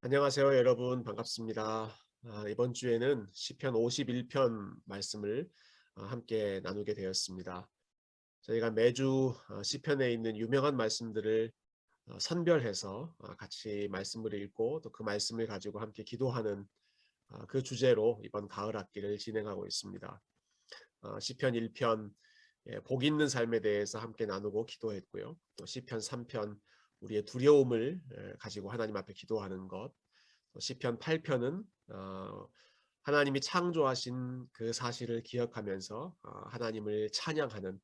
안녕하세요, 여러분. 반갑습니다. 이번 주에는 시편 51편 말씀을 함께 나누게 되었습니다. 저희가 매주 시편에 있는 유명한 말씀들을 선별해서 같이 말씀을 읽고 또 그 말씀을 가지고 함께 기도하는 그 주제로 이번 가을 학기를 진행하고 있습니다. 시편 1편 복 있는 삶에 대해서 함께 나누고 기도했고요. 또 시편 3편 우리의 두려움을 가지고 하나님 앞에 기도하는 것, 시편 8편은 하나님이 창조하신 그 사실을 기억하면서 하나님을 찬양하는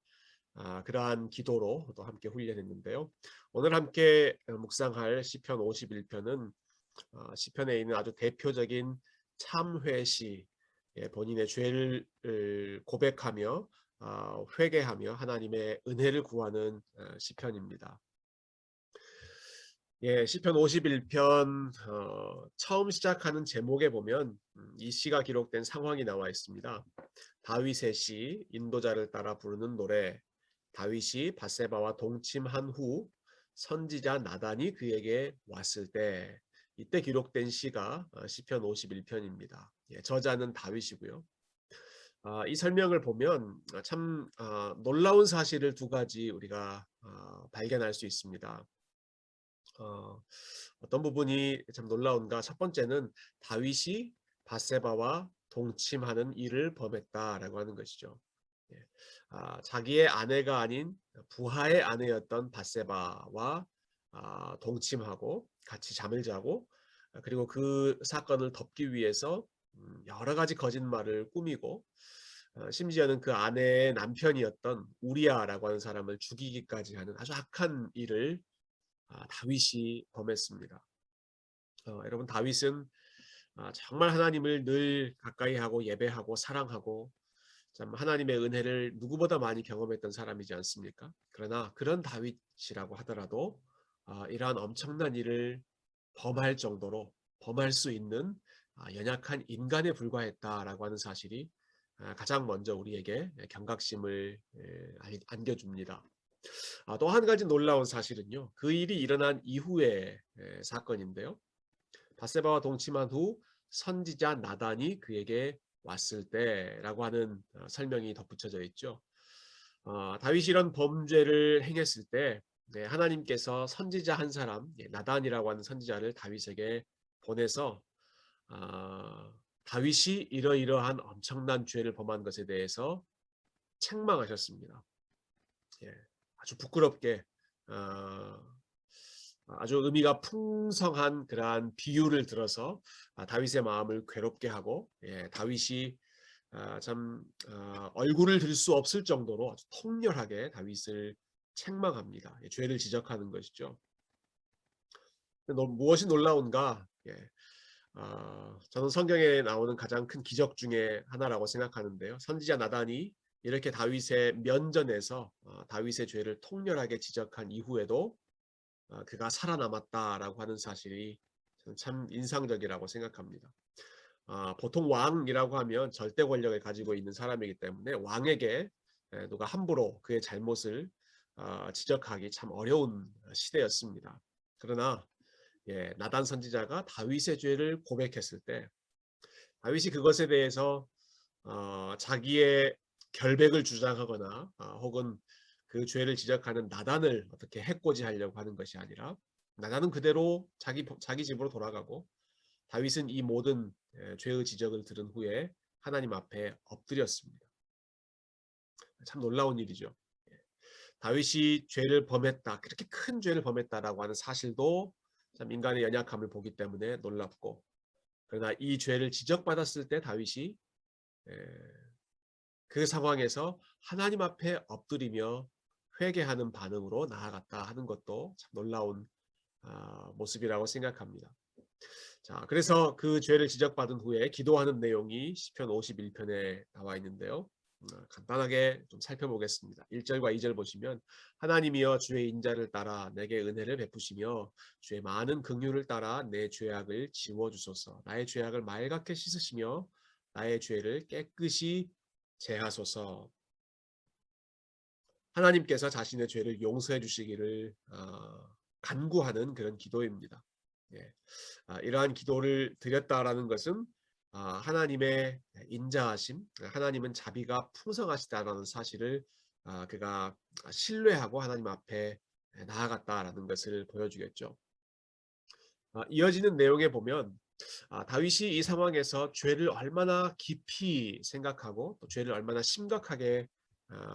그러한 기도로 또 함께 훈련했는데요. 오늘 함께 묵상할 시편 51편은 시편에 있는 아주 대표적인 참회시, 본인의 죄를 고백하며 회개하며 하나님의 은혜를 구하는 시편입니다. 시편 51편 처음 시작하는 제목에 보면 이 시가 기록된 상황이 나와 있습니다. 다윗의 시, 인도자를 따라 부르는 노래. 다윗이 밧세바와 동침한 후 선지자 나단이 그에게 왔을 때, 이때 기록된 시가 시편 51편입니다. 저자는 다윗이고요. 이 설명을 보면 참 놀라운 사실을 두 가지 우리가 발견할 수 있습니다. 어, 어떤 부분이 참 놀라운가? 첫 번째는 다윗이 밧세바와 동침하는 일을 범했다라고 하는 것이죠. 예. 자기의 아내가 아닌 부하의 아내였던 밧세바와 동침하고 같이 잠을 자고, 그리고 그 사건을 덮기 위해서 여러 가지 거짓말을 꾸미고, 심지어는 그 아내의 남편이었던 우리아라고 하는 사람을 죽이기까지 하는 아주 악한 일을 다윗이 범했습니다. 여러분, 다윗은 정말 하나님을 늘 가까이 하고 예배하고 사랑하고 참 하나님의 은혜를 누구보다 많이 경험했던 사람이지 않습니까? 그러나 그런 다윗이라고 하더라도 이러한 엄청난 일을 범할 정도로 범할 수 있는 연약한 인간에 불과했다라고 하는 사실이 가장 먼저 우리에게 경각심을 안겨줍니다. 또 한 가지 놀라운 사실은요. 그 일이 일어난 이후의 사건인데요. 밧세바와 동침한 후 선지자 나단이 그에게 왔을 때라고 하는 설명이 덧붙여져 있죠. 다윗이 이런 범죄를 행했을 때 하나님께서 선지자 한 사람, 나단이라고 하는 선지자를 다윗에게 보내서 다윗이 이러이러한 엄청난 죄를 범한 것에 대해서 책망하셨습니다. 아주 부끄럽게 아주 의미가 풍성한 그러한 비유를 들어서 다윗의 마음을 괴롭게 하고, 다윗이 참 얼굴을 들 수 없을 정도로 아주 통렬하게 다윗을 책망합니다. 죄를 지적하는 것이죠. 무엇이 놀라운가? 저는 성경에 나오는 가장 큰 기적 중에 하나라고 생각하는데요. 선지자 나단이 이렇게 다윗의 면전에서 다윗의 죄를 통렬하게 지적한 이후에도 그가 살아남았다라고 하는 사실이 저는 참 인상적이라고 생각합니다. 보통 왕이라고 하면 절대 권력을 가지고 있는 사람이기 때문에 왕에게 누가 함부로 그의 잘못을 지적하기 참 어려운 시대였습니다. 그러나 나단 선지자가 다윗의 죄를 고백했을 때 다윗이 그것에 대해서 자기의 결백을 주장하거나 혹은 그 죄를 지적하는 나단을 어떻게 해코지하려고 하는 것이 아니라 나단은 그대로 자기 집으로 돌아가고 다윗은 이 모든 죄의 지적을 들은 후에 하나님 앞에 엎드렸습니다. 참 놀라운 일이죠. 다윗이 죄를 범했다, 그렇게 큰 죄를 범했다라고 하는 사실도 참 인간의 연약함을 보기 때문에 놀랍고, 그러나 이 죄를 지적받았을 때 다윗이 그 상황에서 하나님 앞에 엎드리며 회개하는 반응으로 나아갔다 하는 것도 참 놀라운 모습이라고 생각합니다. 자, 그래서 그 죄를 지적받은 후에 기도하는 내용이 시편 51편에 나와 있는데요. 간단하게 좀 살펴보겠습니다. 1절과 2절 보시면 하나님이여 주의 인자를 따라 내게 은혜를 베푸시며 주의 많은 긍휼을 따라 내 죄악을 지워주소서. 나의 죄악을 말갛게 씻으시며 나의 죄를 깨끗이 제하소서. 하나님께서 자신의 죄를 용서해 주시기를 간구하는 그런 기도입니다. 예. 이러한 기도를 드렸다라는 것은 하나님의 인자하심, 하나님은 자비가 풍성하시다라는 사실을 그가 신뢰하고 하나님 앞에 나아갔다라는 것을 보여주겠죠. 이어지는 내용에 보면 다윗이 이 상황에서 죄를 얼마나 깊이 생각하고 또 죄를 얼마나 심각하게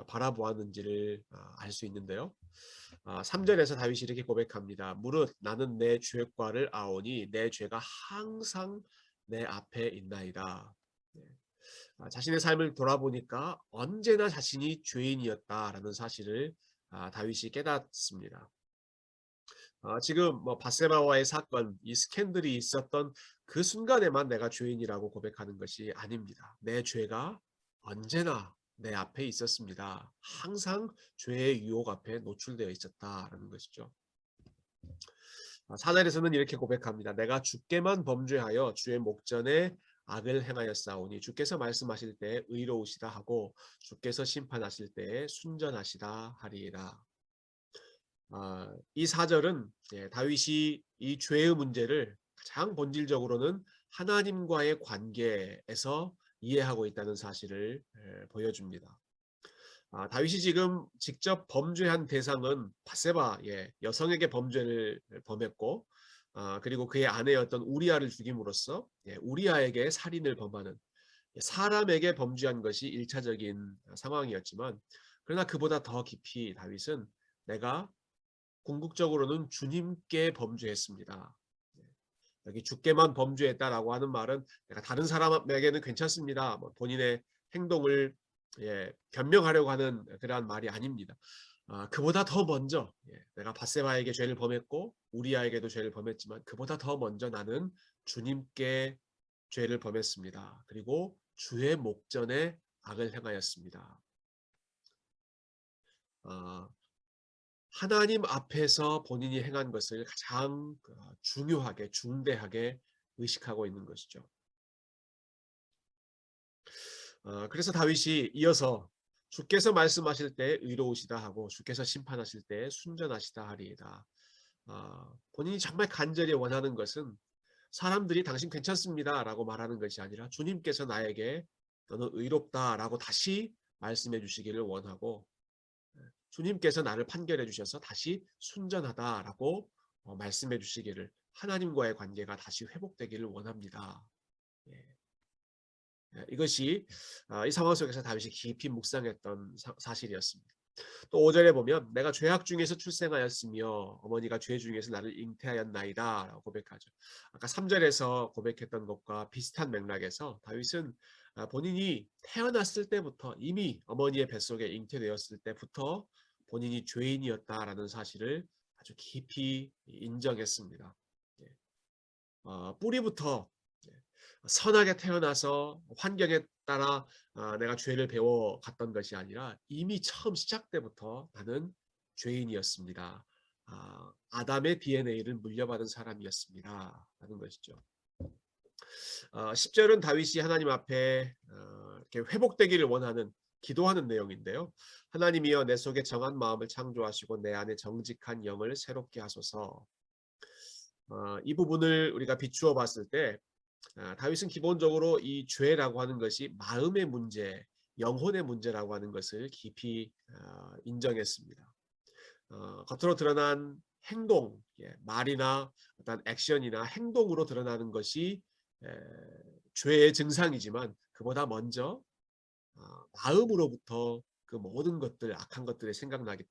바라보았는지를 알 수 있는데요. 3절에서 다윗이 이렇게 고백합니다. 무릇 나는 내 죄과를 아오니 내 죄가 항상 내 앞에 있나이다. 네. 자신의 삶을 돌아보니까 언제나 자신이 죄인이었다라는 사실을 다윗이 깨닫습니다. 지금 뭐 바세바와의 사건, 이 스캔들이 있었던 그 순간에만 내가 죄인이라고 고백하는 것이 아닙니다. 내 죄가 언제나 내 앞에 있었습니다. 항상 죄의 유혹 앞에 노출되어 있었다라는 것이죠. 4절에서는 이렇게 고백합니다. 내가 주께만 범죄하여 주의 목전에 악을 행하였사오니 주께서 말씀하실 때 의로우시다 하고 주께서 심판하실 때에 순전하시다 하리이다. 이 4절은 다윗이 이 죄의 문제를 가장 본질적으로는 하나님과의 관계에서 이해하고 있다는 사실을 보여줍니다. 다윗이 지금 직접 범죄한 대상은 바세바, 여성에게 범죄를 범했고, 그리고 그의 아내였던 우리아를 죽임으로써 우리아에게 살인을 범하는 사람에게 범죄한 것이 1차적인 상황이었지만, 그러나 그보다 더 깊이 다윗은 내가 궁극적으로는 주님께 범죄했습니다. 여기 주께만 범죄했다라고 하는 말은 내가 다른 사람에게는 괜찮습니다. 뭐 본인의 행동을 변명하려고 하는 그러한 말이 아닙니다. 그보다 더 먼저 내가 바세바에게 죄를 범했고 우리아에게도 죄를 범했지만 그보다 더 먼저 나는 주님께 죄를 범했습니다. 그리고 주의 목전에 악을 행하였습니다. 하나님 앞에서 본인이 행한 것을 가장 중요하게 중대하게 의식하고 있는 것이죠. 그래서 다윗이 이어서 주께서 말씀하실 때 의로우시다 하고 주께서 심판하실 때 순전하시다 하리이다. 본인이 정말 간절히 원하는 것은 사람들이 당신 괜찮습니다 라고 말하는 것이 아니라 주님께서 나에게 너는 의롭다 라고 다시 말씀해 주시기를 원하고 주님께서 나를 판결해 주셔서 다시 순전하다라고 말씀해 주시기를 하나님과의 관계가 다시 회복되기를 원합니다. 이것이 이 상황 속에서 다윗이 깊이 묵상했던 사실이었습니다. 또 5절에 보면 내가 죄악 중에서 출생하였으며 어머니가 죄 중에서 나를 잉태하였나이다 라고 고백하죠. 아까 3절에서 고백했던 것과 비슷한 맥락에서 다윗은 본인이 태어났을 때부터 이미 어머니의 뱃속에 잉태되었을 때부터 본인이 죄인이었다라는 사실을 아주 깊이 인정했습니다. 뿌리부터 선하게 태어나서 환경에 따라 내가 죄를 배워갔던 것이 아니라 이미 처음 시작 때부터 나는 죄인이었습니다. 아담의 DNA를 물려받은 사람이었습니다. 라는 것이죠. 10절은 다윗이 하나님 앞에 이렇게 회복되기를 원하는 기도하는 내용인데요. 하나님이여 내 속에 정한 마음을 창조하시고 내 안에 정직한 영을 새롭게 하소서. 이 부분을 우리가 비추어 봤을 때 다윗은 기본적으로 이 죄라고 하는 것이 마음의 문제, 영혼의 문제라고 하는 것을 깊이 인정했습니다. 겉으로 드러난 행동, 말이나 어떤 액션이나 행동으로 드러나는 것이 죄의 증상이지만 그보다 먼저 마음으로부터 그 모든 것들, 악한 것들이 생각나기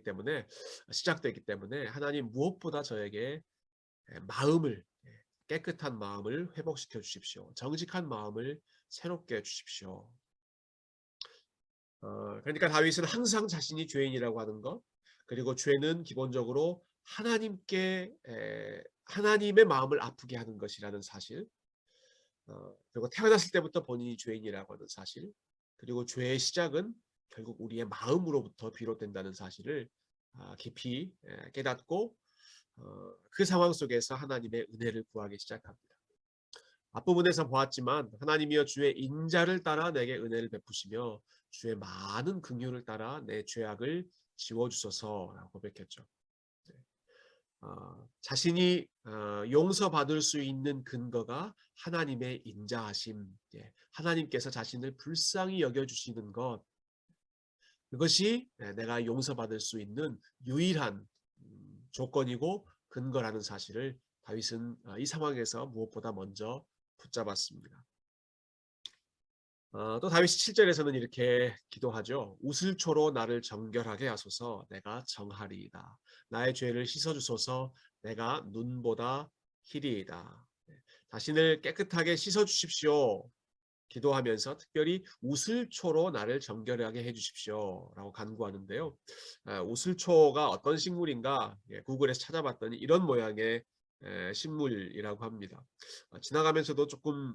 때문에 시작되기 때문에 하나님 무엇보다 저에게 마음을 깨끗한 마음을 회복시켜 주십시오. 정직한 마음을 새롭게 해 주십시오. 그러니까 다윗은 항상 자신이 죄인이라고 하는 것, 그리고 죄는 기본적으로 하나님의 마음을 아프게 하는 것이라는 사실, 그리고 태어났을 때부터 본인이 죄인이라고 하는 사실, 그리고 죄의 시작은 결국 우리의 마음으로부터 비롯된다는 사실을 깊이 깨닫고 그 상황 속에서 하나님의 은혜를 구하기 시작합니다. 앞부분에서 보았지만 하나님이여 주의 인자를 따라 내게 은혜를 베푸시며 주의 많은 긍휼을 따라 내 죄악을 지워주소서라고 고백했죠. 자신이 용서받을 수 있는 근거가 하나님의 인자하심, 예, 하나님께서 자신을 불쌍히 여겨주시는 것, 그것이 내가 용서받을 수 있는 유일한 조건이고 근거라는 사실을 다윗은 이 상황에서 무엇보다 먼저 붙잡았습니다. 또 다윗이 7절에서는 이렇게 기도하죠. 우슬초로 나를 정결하게 하소서 내가 정하리이다. 나의 죄를 씻어주소서 내가 눈보다 희리이다. 자신을 깨끗하게 씻어주십시오. 기도하면서 특별히 우슬초로 나를 정결하게 해주십시오 라고 간구하는데요. 우슬초가 어떤 식물인가 구글에서 찾아봤더니 이런 모양의 식물이라고 합니다. 지나가면서도 조금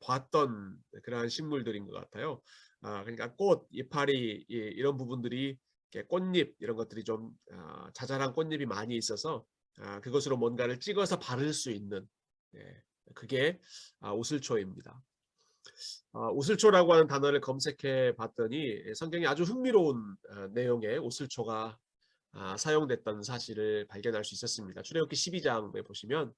봤던 그러한 식물들인 것 같아요. 그러니까 꽃, 이파리 이런 부분들이 꽃잎 이런 것들이 좀 자잘한 꽃잎이 많이 있어서 그것으로 뭔가를 찍어서 바를 수 있는 그게 우슬초입니다. 우슬초라고 하는 단어를 검색해 봤더니 성경에 아주 흥미로운 내용의 우슬초가 사용됐던 사실을 발견할 수 있었습니다. 출애굽기 12장에 보시면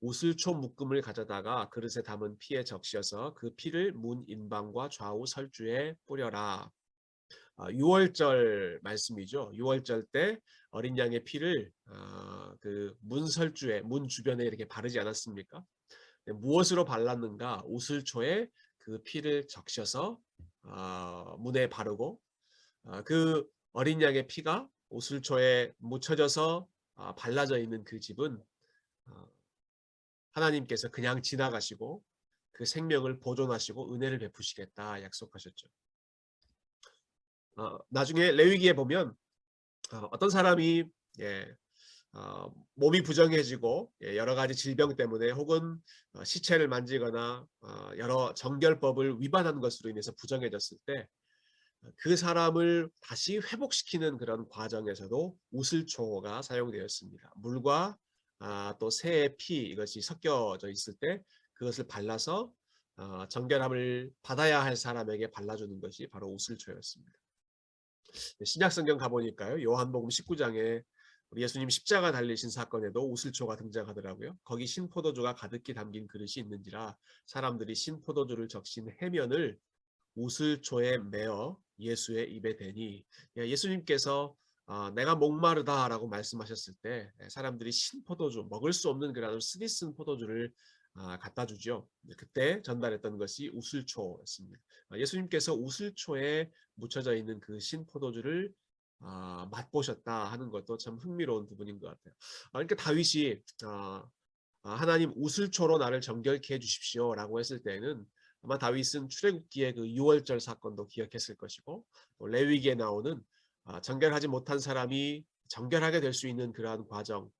우슬초 묶음을 가져다가 그릇에 담은 피에 적셔서 그 피를 문 인방과 좌우 설주에 뿌려라. 6월절 말씀이죠. 6월절 때 어린 양의 피를 그 문설주에 문 주변에 이렇게 바르지 않았습니까? 무엇으로 발랐는가? 우슬초에 그 피를 적셔서 문에 바르고 그 어린 양의 피가 우슬초에 묻혀져서 발라져 있는 그 집은 어, 하나님께서 그냥 지나가시고 그 생명을 보존하시고 은혜를 베푸시겠다 약속하셨죠. 나중에 레위기에 보면 어떤 사람이 예, 몸이 부정해지고 여러 가지 질병 때문에 혹은 시체를 만지거나 여러 정결법을 위반한 것으로 인해서 부정해졌을 때 그 사람을 다시 회복시키는 그런 과정에서도 우슬초가 사용되었습니다. 물과 또 새의 피 이것이 섞여져 있을 때 그것을 발라서 정결함을 받아야 할 사람에게 발라주는 것이 바로 우슬초였습니다. 신약성경 가보니까요. 요한복음 19장에 우리 예수님 십자가 달리신 사건에도 우슬초가 등장하더라고요. 거기 신포도주가 가득히 담긴 그릇이 있는지라 사람들이 신포도주를 적신 해면을 우슬초에 메어 예수의 입에 대니, 예수님께서 내가 목마르다라고 말씀하셨을 때 사람들이 신포도주 먹을 수 없는 그런 쓰디쓴 포도주를 갖다 주죠. 그때 전달했던 것이 우슬초였습니다. 예수님께서 우슬초에 묻혀져 있는 그 신포도주를 맛보셨다 하는 것도 참 흥미로운 부분인 것 같아요. 그러니까 다윗이 하나님 우슬초로 나를 정결케 해 주십시오라고 했을 때는 아마 다윗은 출애굽기의 그 6월절 사건도 기억했을 것이고 또 레위기에 나오는 정결하지 못한 사람이 정결하게 될 수 있는 그러한 과정,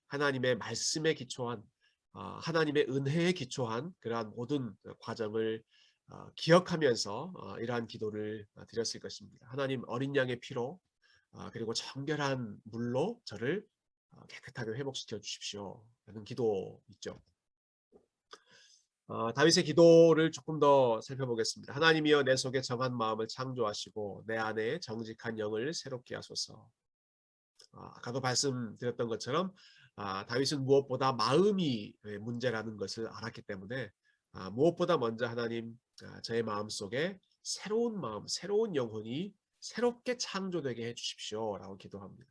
하나님의 말씀에 기초한 하나님의 은혜에 기초한 그러한 모든 과정을 기억하면서 이러한 기도를 드렸을 것입니다. 하나님 어린 양의 피로 그리고 정결한 물로 저를 깨끗하게 회복시켜 주십시오 라는 기도 있죠. 다윗의 기도를 조금 더 살펴보겠습니다. 하나님이여 내 속에 정한 마음을 창조하시고 내 안에 정직한 영을 새롭게 하소서. 아까도 말씀드렸던 것처럼 다윗은 무엇보다 마음이 문제라는 것을 알았기 때문에 무엇보다 먼저 하나님 저의 마음속에 새로운 마음, 새로운 영혼이 새롭게 창조되게 해주십시오 라고 기도합니다.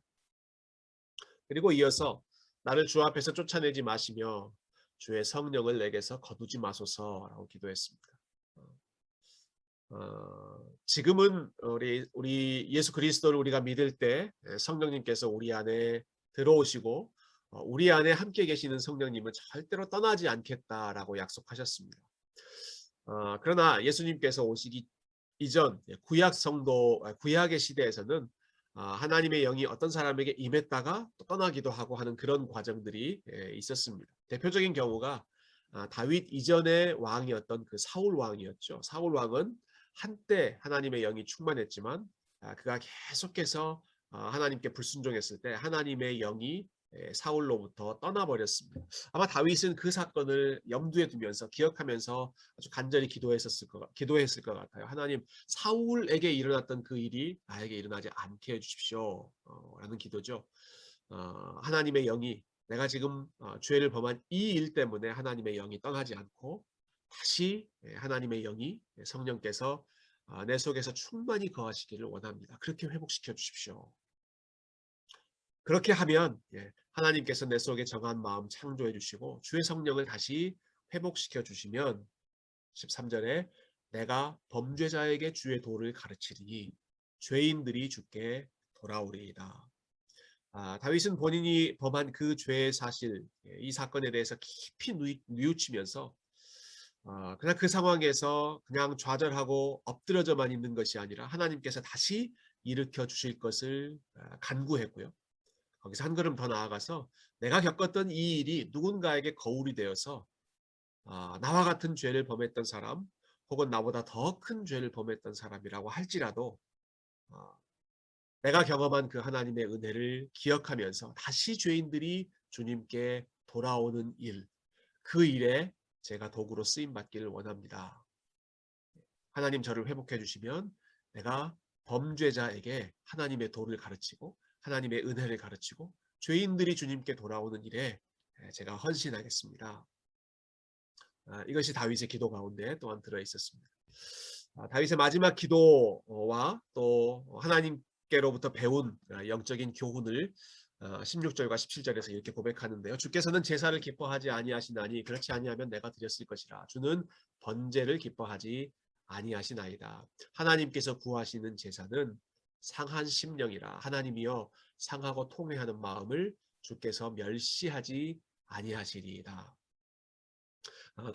그리고 이어서 나를 주 앞에서 쫓아내지 마시며 주의 성령을 내게서 거두지 마소서라고 기도했습니다. 지금은 우리 예수 그리스도를 우리가 믿을 때 성령님께서 우리 안에 들어오시고 우리 안에 함께 계시는 성령님은 절대로 떠나지 않겠다라고 약속하셨습니다. 그러나 예수님께서 오시기 이전 구약 성도 구약의 시대에서는 하나님의 영이 어떤 사람에게 임했다가 또 떠나기도 하고 하는 그런 과정들이 있었습니다. 대표적인 경우가 다윗 이전의 왕이었던 그 사울 왕이었죠. 사울 왕은 한때 하나님의 영이 충만했지만 그가 계속해서 하나님께 불순종했을 때 하나님의 영이 사울로부터 떠나버렸습니다. 아마 다윗은 그 사건을 염두에 두면서 기억하면서 아주 간절히 기도했을 것 같아요. 하나님, 사울에게 일어났던 그 일이 나에게 일어나지 않게 해주십시오. 라는 기도죠. 하나님의 영이 내가 지금 죄를 범한 이 일 때문에 하나님의 영이 떠나지 않고 다시 하나님의 영이 성령께서 내 속에서 충만히 거하시기를 원합니다. 그렇게 회복시켜 주십시오. 그렇게 하면 하나님께서 내 속에 정한 마음 창조해 주시고 주의 성령을 다시 회복시켜 주시면 13절에 내가 범죄자에게 주의 도를 가르치리니 죄인들이 주께 돌아오리이다. 다윗은 본인이 범한 그 죄의 사실, 이 사건에 대해서 깊이 뉘우치면서 그냥 그 상황에서 그냥 좌절하고 엎드려져만 있는 것이 아니라 하나님께서 다시 일으켜 주실 것을 간구했고요. 거기서 한 걸음 더 나아가서 내가 겪었던 이 일이 누군가에게 거울이 되어서 나와 같은 죄를 범했던 사람 혹은 나보다 더 큰 죄를 범했던 사람이라고 할지라도 어, 내가 경험한 그 하나님의 은혜를 기억하면서 다시 죄인들이 주님께 돌아오는 일, 그 일에 제가 도구로 쓰임 받기를 원합니다. 하나님 저를 회복해 주시면 내가 범죄자에게 하나님의 도를 가르치고 하나님의 은혜를 가르치고 죄인들이 주님께 돌아오는 일에 제가 헌신하겠습니다. 이것이 다윗의 기도 가운데 또한 들어 있었습니다. 다윗의 마지막 기도와 또 하나님께로부터 배운 영적인 교훈을 16절과 17절에서 이렇게 고백하는데요. 주께서는 제사를 기뻐하지 아니하시나니 그렇지 아니하면 내가 드렸을 것이라. 주는 번제를 기뻐하지 아니하시나이다. 하나님께서 구하시는 제사는 상한 심령이라. 하나님이여 상하고 통회하는 마음을 주께서 멸시하지 아니하시리이다.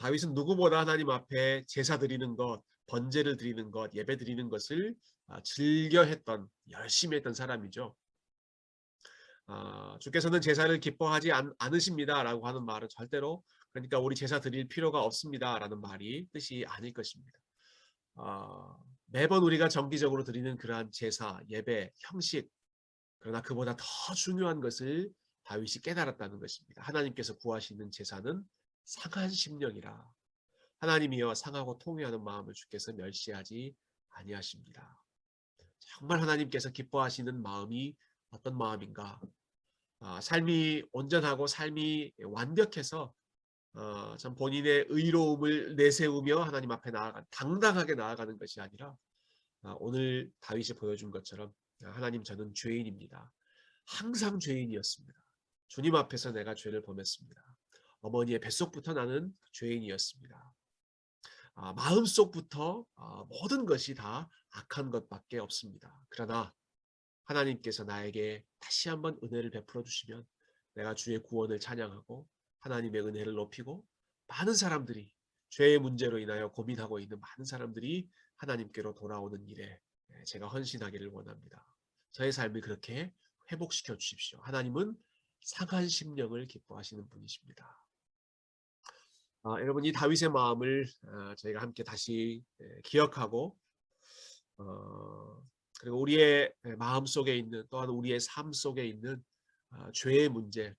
다윗은 누구보다 하나님 앞에 제사 드리는 것, 번제를 드리는 것, 예배 드리는 것을 즐겨 했던, 열심히 했던 사람이죠. 주께서는 제사를 기뻐하지 않으십니다라고 하는 말은 절대로 그러니까 우리 제사 드릴 필요가 없습니다라는 말이 뜻이 아닐 것입니다. 매번 우리가 정기적으로 드리는 그러한 제사, 예배, 형식 그러나 그보다 더 중요한 것을 다윗이 깨달았다는 것입니다. 하나님께서 구하시는 제사는 상한 심령이라. 하나님이여 상하고 통회하는 마음을 주께서 멸시하지 아니하십니다. 정말 하나님께서 기뻐하시는 마음이 어떤 마음인가? 삶이 온전하고 삶이 완벽해서 참 본인의 의로움을 내세우며 하나님 앞에 당당하게 나아가는 것이 아니라 오늘 다윗이 보여준 것처럼 하나님 저는 죄인입니다. 항상 죄인이었습니다. 주님 앞에서 내가 죄를 범했습니다. 어머니의 뱃속부터 나는 죄인이었습니다. 마음속부터 모든 것이 다 악한 것밖에 없습니다. 그러나 하나님께서 나에게 다시 한번 은혜를 베풀어 주시면 내가 주의 구원을 찬양하고 하나님의 은혜를 높이고 많은 사람들이 죄의 문제로 인하여 고민하고 있는 많은 사람들이 하나님께로 돌아오는 일에 제가 헌신하기를 원합니다. 저의 삶을 그렇게 회복시켜 주십시오. 하나님은 상한 심령을 기뻐하시는 분이십니다. 여러분 이 다윗의 마음을 저희가 함께 다시 기억하고 그리고 우리의 마음 속에 있는 또한 우리의 삶 속에 있는 죄의 문제,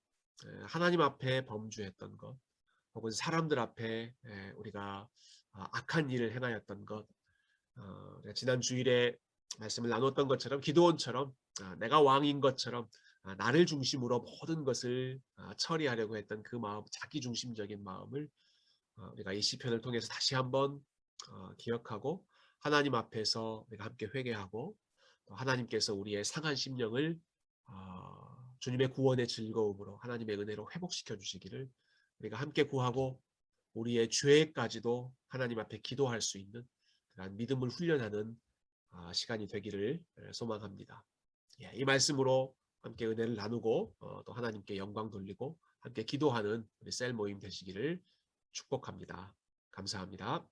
하나님 앞에 범죄했던 것, 혹은 사람들 앞에 우리가 악한 일을 행하였던 것, 지난 주일에 말씀을 나눴던 것처럼 기드온처럼 내가 왕인 것처럼 나를 중심으로 모든 것을 처리하려고 했던 그 마음, 자기 중심적인 마음을 우리가 이 시편을 통해서 다시 한번 기억하고 하나님 앞에서 우리가 함께 회개하고 또 하나님께서 우리의 상한 심령을 주님의 구원의 즐거움으로 하나님의 은혜로 회복시켜 주시기를 우리가 함께 구하고 우리의 죄까지도 하나님 앞에 기도할 수 있는 그런 믿음을 훈련하는 시간이 되기를 소망합니다. 이 말씀으로 함께 은혜를 나누고 또 하나님께 영광 돌리고 함께 기도하는 우리 셀 모임 되시기를 축복합니다. 감사합니다.